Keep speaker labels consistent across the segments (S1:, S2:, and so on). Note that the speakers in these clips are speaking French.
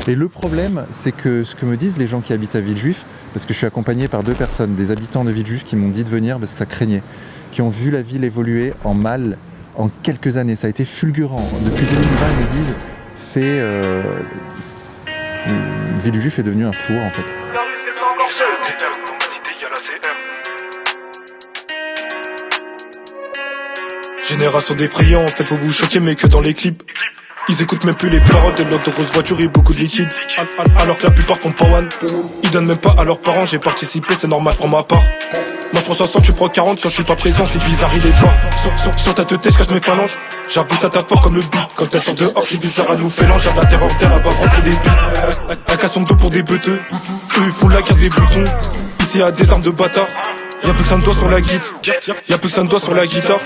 S1: Et le problème, c'est que ce que me disent les gens qui habitent à Villejuif, parce que je suis accompagné par 2 personnes, des habitants de Villejuif qui m'ont dit de venir parce que ça craignait, qui ont vu la ville évoluer en mal en quelques années. Ça a été fulgurant. Depuis 2020, ils me disent, Villejuif est devenu un four en fait.
S2: Génération d'effrayants, en fait faut vous choquer mais que dans les clips. Ils écoutent même plus les paroles de l'autre de rose voiture et beaucoup de liquide. Alors que la plupart font pas one. Ils donnent même pas à leurs parents, j'ai participé, c'est normal, je prends ma part. Moi je prends 60, tu prends 40, quand je suis pas présent, c'est bizarre, il est part. Sur ta tête, je cache mes phalanges. J'avoue ça tape fort comme le beat. Quand elle sort dehors, c'est bizarre, elle nous fait l'ange. J'ai la terreur d'elle, elle va rentrer des beats. Un casson de dos pour des beuteux. Eux ils font la guerre des boutons. Ici y'a des armes de bâtard. Y'a plus que ça ne doit sur la guitare. Y'a plus que ça ne doit sur la guitare.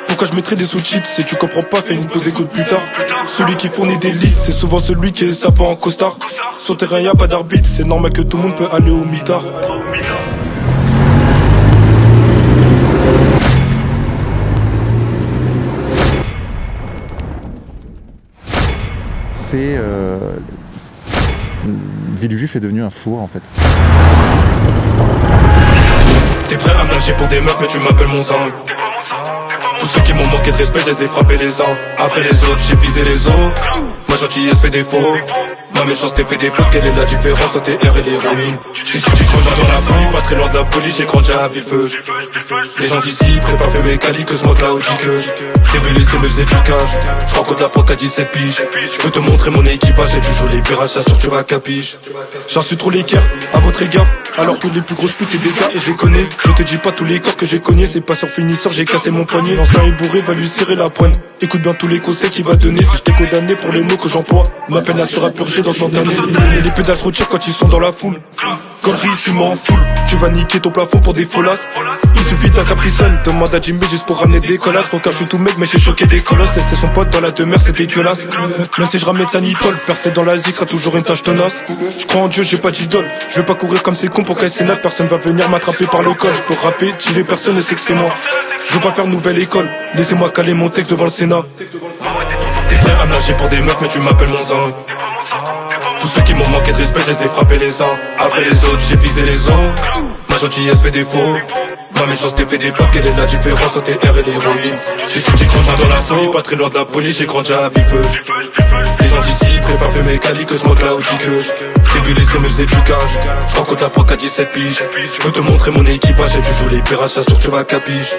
S2: Pourquoi je mettrais des sous-cheats? Si tu comprends pas, fais une pause, écoute plus tard. Celui qui fournit des leads, c'est souvent celui qui est sapin en costard. Sur terrain y'a pas d'arbitre, c'est normal que tout le monde peut aller au mitard.
S1: Villejuif est devenu un four en fait.
S2: T'es prêt à me lâcher pour des meufs mais tu m'appelles mon sang. Tous ceux qui m'ont manqué de respect, je les ai frappés les uns après les autres, j'ai visé les os. Ma gentillesse fait défaut. Ma méchanceté fait des fautes, quelle est la différence entre TR et l'héroïne? Si tu dis grandi dans la pluie, pas très loin de la police, j'ai grandi à Villefeu. Les gens d'ici préfèrent fumer Cali que ce mode là au G-que Débulé c'est musée du cash. Je rencontre la proc à 17 piges. Je peux te montrer mon équipage et tu joues les pirates, j'assure tu vas capiche. J'en suis trop l'équerre à votre égard. Alors que les plus grosses putes c'est des gars et je les connais. Je te dis pas tous les corps que j'ai cognés, c'est pas sur finisseur, j'ai cassé mon poignet. L'ancien est bourré, va lui serrer la poigne. Écoute bien tous les conseils qu'il va donner si je t'ai condamné pour les mots que j'emploie. Ma peine la sera purgée dans 100 années. Les pédales se retirent quand ils sont dans la foule. Quand je suis m'en foule, tu vas niquer ton plafond pour des folasses. Il suffit d'un capricène, demande à Jimmy juste pour ramener des collages. Faut qu'un tout mec mais j'ai choqué des colosses. Laisser son pote dans la demeure c'est dégueulasse. Même si je ramène sa nitole, percer dans la zig sera toujours une tâche tenace. Je crois en Dieu, j'ai pas d'idole. Je vais pas courir comme ces cons pour casser notre. Personne va venir m'attraper par le col. Je peux rapper, tirer, personne ne sait que c'est moi. Je veux pas faire nouvelle école, laissez-moi caler mon texte devant le Sénat. T'es prêt à me lâcher pour des meufs mais tu m'appelles mon sang. Tous ceux qui m'ont manqué de respect, je les ai frappés les uns après les autres, j'ai visé les os. Ma gentillesse fait défaut. Ma méchanceté fait des fautes, quelle est la différence entre TR et l'héroïne? Si tu dis grandi dans la folie, pas très loin de la police, j'ai grandi à Villefeu. Les gens d'ici préfèrent fumer Cali que ce mode là au G-que Débulé c'est musée du cash. Je rencontre la proc à 17 piges. Je peux te montrer mon équipage et tu joues les pirates, j'assure tu vas capiche.